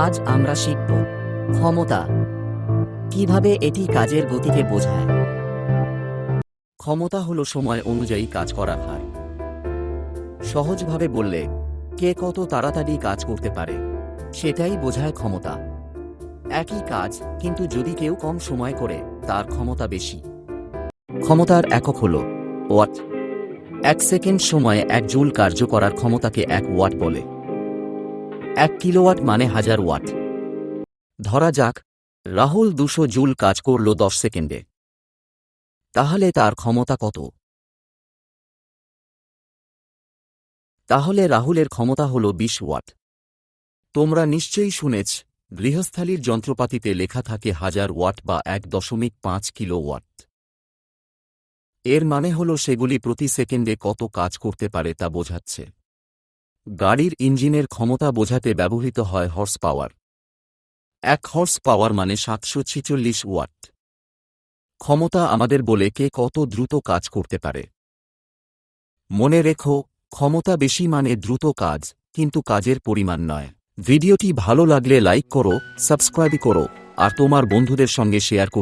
আজ আমরা শিখব ক্ষমতা, কিভাবে এটি কাজের গতিকে বোঝায়। ক্ষমতা হলো সময় অনুযায়ী কাজ করার হার। সহজভাবে বললে, কে কত তাড়াতাড়ি কাজ করতে পারে সেটাই বোঝায় ক্ষমতা। একই কাজ, কিন্তু যদি কেউ কম সময় করে, তার ক্ষমতা বেশি। ক্ষমতার একক হল ওয়াট। 1 সেকেন্ড সময়ে 1 জুল কার্য করার ক্ষমতাকে 1 ওয়াট বলে। 1 কিলোওয়াট মানে 1000 ওয়াট। ধরা যাক, রাহুল 200 জুল কাজ করল 10 সেকেন্ডে। তাহলে তার ক্ষমতা কত? তাহলে রাহুলের ক্ষমতা হল 20 ওয়াট। তোমরা নিশ্চয়ই শুনেছ, গৃহস্থালির যন্ত্রপাতিতে লেখা থাকে 1000 ওয়াট বা 1.5 কিলোওয়াট। এর মানে হল সেগুলি প্রতি সেকেন্ডে কত কাজ করতে পারে তা বোঝাচ্ছে। গাড়ির ইঞ্জিনের ক্ষমতা বোঝাতে ব্যবহৃত হয় হর্স পাওয়ার। 1 হর্স পাওয়ার মানে 746 ওয়াট। ক্ষমতা আমাদের বলে কে কত দ্রুত কাজ করতে পারে। মনে রেখো, ক্ষমতা বেশি মানে দ্রুত কাজ, কিন্তু কাজের পরিমাণ নয়। ভিডিওটি ভালো লাগলে লাইক করো, সাবস্ক্রাইব করো, আর তোমার বন্ধুদের সঙ্গে শেয়ার করতে